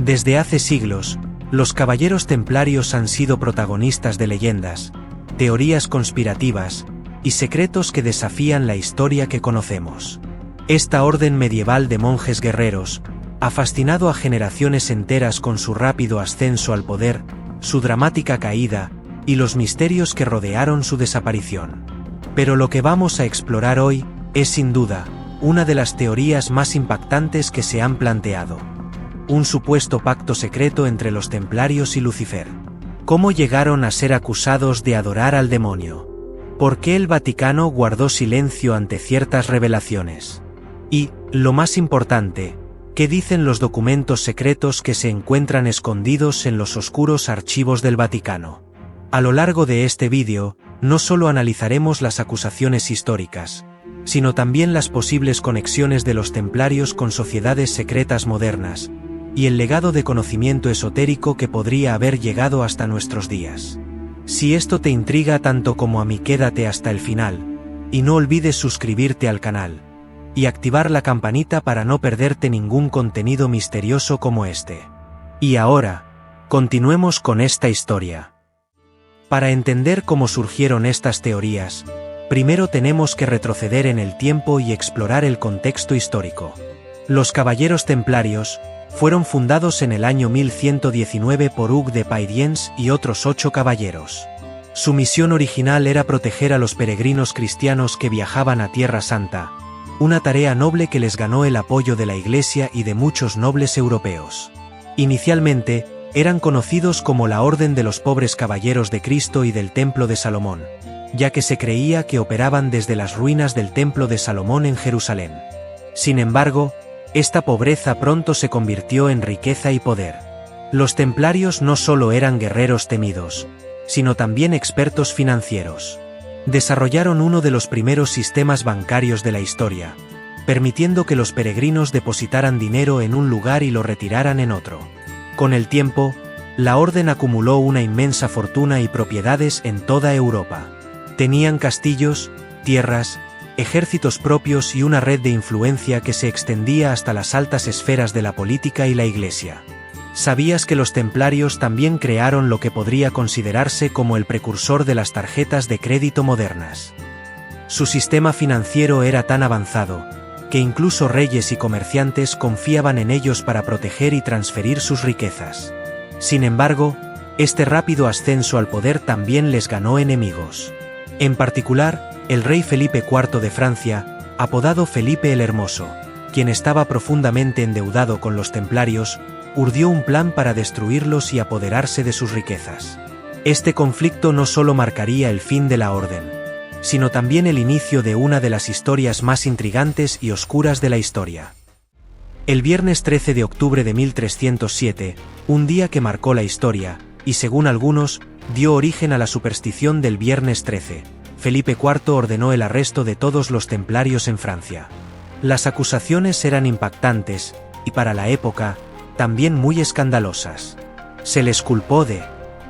Desde hace siglos, los caballeros templarios han sido protagonistas de leyendas, teorías conspirativas y secretos que desafían la historia que conocemos. Esta orden medieval de monjes guerreros ha fascinado a generaciones enteras con su rápido ascenso al poder, su dramática caída y los misterios que rodearon su desaparición. Pero lo que vamos a explorar hoy es sin duda una de las teorías más impactantes que se han planteado. Un supuesto pacto secreto entre los templarios y Lucifer. ¿Cómo llegaron a ser acusados de adorar al demonio? ¿Por qué el Vaticano guardó silencio ante ciertas revelaciones? Y, lo más importante, ¿qué dicen los documentos secretos que se encuentran escondidos en los oscuros archivos del Vaticano? A lo largo de este vídeo, no solo analizaremos las acusaciones históricas, sino también las posibles conexiones de los templarios con sociedades secretas modernas, y el legado de conocimiento esotérico que podría haber llegado hasta nuestros días. Si esto te intriga tanto como a mí, quédate hasta el final, y no olvides suscribirte al canal, y activar la campanita para no perderte ningún contenido misterioso como este. Y ahora, continuemos con esta historia. Para entender cómo surgieron estas teorías, primero tenemos que retroceder en el tiempo y explorar el contexto histórico. Los caballeros templarios fueron fundados en el año 1119 por Hugues de Payens y otros 8 caballeros. Su misión original era proteger a los peregrinos cristianos que viajaban a Tierra Santa, una tarea noble que les ganó el apoyo de la Iglesia y de muchos nobles europeos. Inicialmente, eran conocidos como la Orden de los Pobres Caballeros de Cristo y del Templo de Salomón, ya que se creía que operaban desde las ruinas del Templo de Salomón en Jerusalén. Sin embargo, esta pobreza pronto se convirtió en riqueza y poder. Los templarios no solo eran guerreros temidos, sino también expertos financieros. Desarrollaron uno de los primeros sistemas bancarios de la historia, permitiendo que los peregrinos depositaran dinero en un lugar y lo retiraran en otro. Con el tiempo, la orden acumuló una inmensa fortuna y propiedades en toda Europa. Tenían castillos, tierras, ejércitos propios y una red de influencia que se extendía hasta las altas esferas de la política y la Iglesia. ¿Sabías que los templarios también crearon lo que podría considerarse como el precursor de las tarjetas de crédito modernas? Su sistema financiero era tan avanzado, que incluso reyes y comerciantes confiaban en ellos para proteger y transferir sus riquezas. Sin embargo, este rápido ascenso al poder también les ganó enemigos. En particular, el rey Felipe IV de Francia, apodado Felipe el Hermoso, quien estaba profundamente endeudado con los templarios, urdió un plan para destruirlos y apoderarse de sus riquezas. Este conflicto no solo marcaría el fin de la orden, sino también el inicio de una de las historias más intrigantes y oscuras de la historia. El viernes 13 de octubre de 1307, un día que marcó la historia, y según algunos, dio origen a la superstición del Viernes 13, Felipe IV ordenó el arresto de todos los templarios en Francia. Las acusaciones eran impactantes, y para la época, también muy escandalosas. Se les culpó de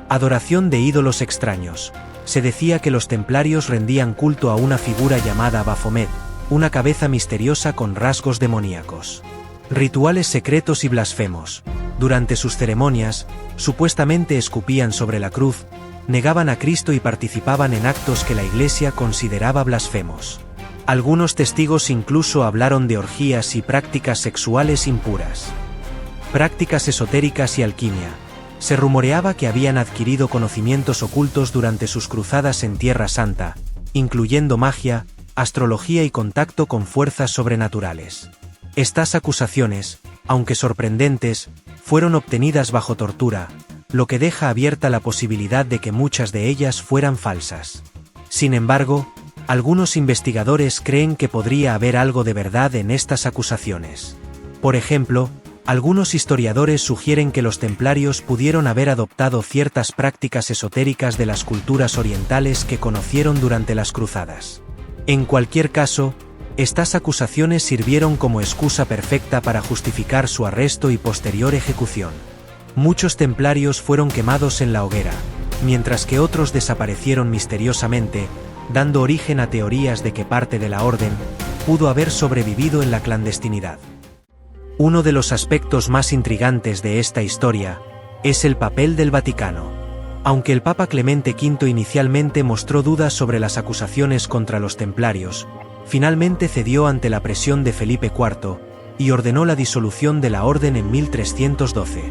adoración de ídolos extraños. Se decía que los templarios rendían culto a una figura llamada Baphomet, una cabeza misteriosa con rasgos demoníacos. Rituales secretos y blasfemos. Durante sus ceremonias, supuestamente escupían sobre la cruz, negaban a Cristo y participaban en actos que la Iglesia consideraba blasfemos. Algunos testigos incluso hablaron de orgías y prácticas sexuales impuras. Prácticas esotéricas y alquimia. Se rumoreaba que habían adquirido conocimientos ocultos durante sus cruzadas en Tierra Santa, incluyendo magia, astrología y contacto con fuerzas sobrenaturales. Estas acusaciones, aunque sorprendentes, fueron obtenidas bajo tortura, lo que deja abierta la posibilidad de que muchas de ellas fueran falsas. Sin embargo, algunos investigadores creen que podría haber algo de verdad en estas acusaciones. Por ejemplo, algunos historiadores sugieren que los templarios pudieron haber adoptado ciertas prácticas esotéricas de las culturas orientales que conocieron durante las cruzadas. En cualquier caso, estas acusaciones sirvieron como excusa perfecta para justificar su arresto y posterior ejecución. Muchos templarios fueron quemados en la hoguera, mientras que otros desaparecieron misteriosamente, dando origen a teorías de que parte de la orden pudo haber sobrevivido en la clandestinidad. Uno de los aspectos más intrigantes de esta historia es el papel del Vaticano. Aunque el Papa Clemente V inicialmente mostró dudas sobre las acusaciones contra los templarios, finalmente cedió ante la presión de Felipe IV y ordenó la disolución de la orden en 1312.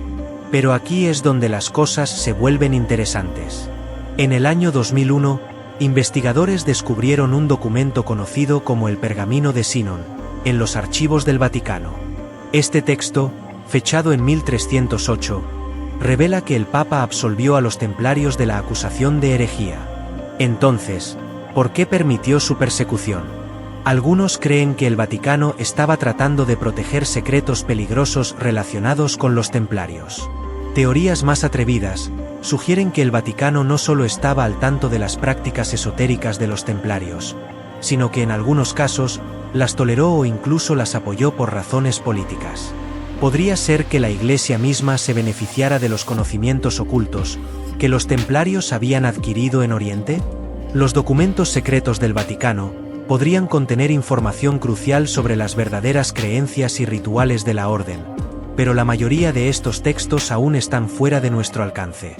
Pero aquí es donde las cosas se vuelven interesantes. En el año 2001, investigadores descubrieron un documento conocido como el Pergamino de Sinon en los archivos del Vaticano. Este texto, fechado en 1308, revela que el Papa absolvió a los templarios de la acusación de herejía. Entonces, ¿por qué permitió su persecución? Algunos creen que el Vaticano estaba tratando de proteger secretos peligrosos relacionados con los templarios. Teorías más atrevidas sugieren que el Vaticano no solo estaba al tanto de las prácticas esotéricas de los templarios, sino que en algunos casos las toleró o incluso las apoyó por razones políticas. ¿Podría ser que la Iglesia misma se beneficiara de los conocimientos ocultos que los templarios habían adquirido en Oriente? Los documentos secretos del Vaticano podrían contener información crucial sobre las verdaderas creencias y rituales de la orden, pero la mayoría de estos textos aún están fuera de nuestro alcance.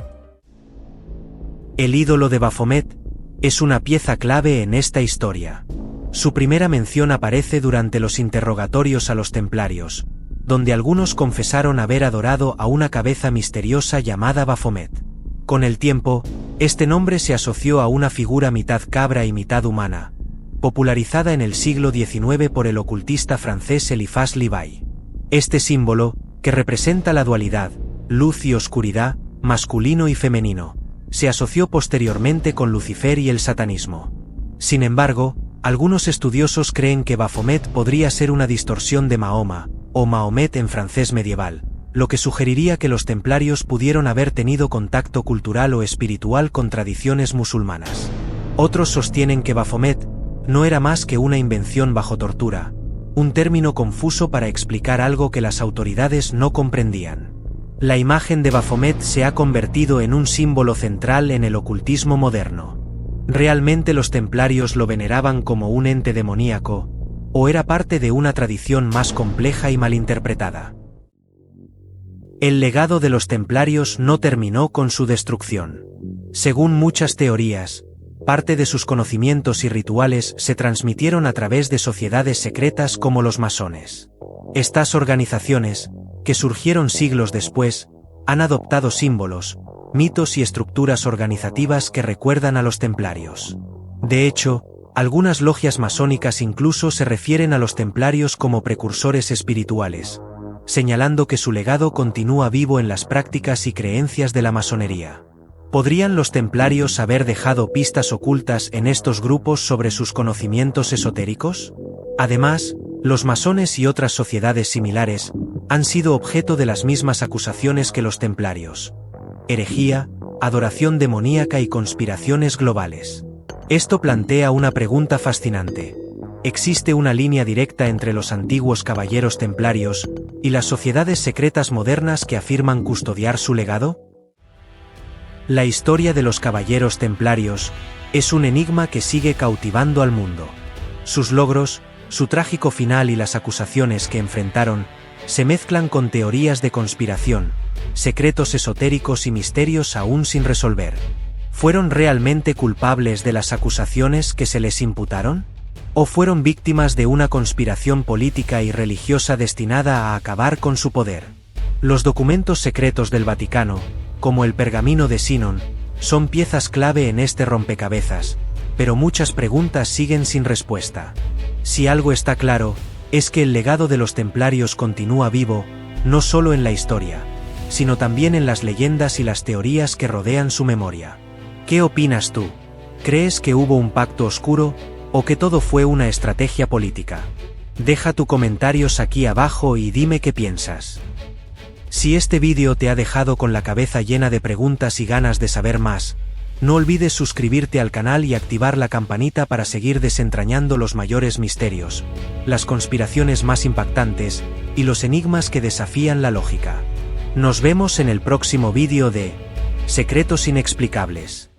El ídolo de Baphomet es una pieza clave en esta historia. Su primera mención aparece durante los interrogatorios a los templarios, donde algunos confesaron haber adorado a una cabeza misteriosa llamada Baphomet. Con el tiempo, este nombre se asoció a una figura mitad cabra y mitad humana, popularizada en el siglo XIX por el ocultista francés Eliphas Levi. Este símbolo, que representa la dualidad, luz y oscuridad, masculino y femenino, se asoció posteriormente con Lucifer y el satanismo. Sin embargo, algunos estudiosos creen que Baphomet podría ser una distorsión de Mahoma, o Mahomet en francés medieval, lo que sugeriría que los templarios pudieron haber tenido contacto cultural o espiritual con tradiciones musulmanas. Otros sostienen que Baphomet no era más que una invención bajo tortura, un término confuso para explicar algo que las autoridades no comprendían. La imagen de Baphomet se ha convertido en un símbolo central en el ocultismo moderno. ¿Realmente los templarios lo veneraban como un ente demoníaco, o era parte de una tradición más compleja y malinterpretada? El legado de los templarios no terminó con su destrucción. Según muchas teorías, parte de sus conocimientos y rituales se transmitieron a través de sociedades secretas como los masones. Estas organizaciones, que surgieron siglos después, han adoptado símbolos, mitos y estructuras organizativas que recuerdan a los templarios. De hecho, algunas logias masónicas incluso se refieren a los templarios como precursores espirituales, señalando que su legado continúa vivo en las prácticas y creencias de la masonería. ¿Podrían los templarios haber dejado pistas ocultas en estos grupos sobre sus conocimientos esotéricos? Además, los masones y otras sociedades similares han sido objeto de las mismas acusaciones que los templarios: herejía, adoración demoníaca y conspiraciones globales. Esto plantea una pregunta fascinante. ¿Existe una línea directa entre los antiguos caballeros templarios y las sociedades secretas modernas que afirman custodiar su legado? La historia de los caballeros templarios es un enigma que sigue cautivando al mundo. Sus logros, su trágico final y las acusaciones que enfrentaron se mezclan con teorías de conspiración, secretos esotéricos y misterios aún sin resolver. ¿Fueron realmente culpables de las acusaciones que se les imputaron? ¿O fueron víctimas de una conspiración política y religiosa destinada a acabar con su poder? Los documentos secretos del Vaticano, como el Pergamino de Sinon, son piezas clave en este rompecabezas, pero muchas preguntas siguen sin respuesta. Si algo está claro, es que el legado de los templarios continúa vivo, no solo en la historia, sino también en las leyendas y las teorías que rodean su memoria. ¿Qué opinas tú? ¿Crees que hubo un pacto oscuro, o que todo fue una estrategia política? Deja tus comentarios aquí abajo y dime qué piensas. Si este vídeo te ha dejado con la cabeza llena de preguntas y ganas de saber más, no olvides suscribirte al canal y activar la campanita para seguir desentrañando los mayores misterios, las conspiraciones más impactantes y los enigmas que desafían la lógica. Nos vemos en el próximo vídeo de Secretos Inexplicables.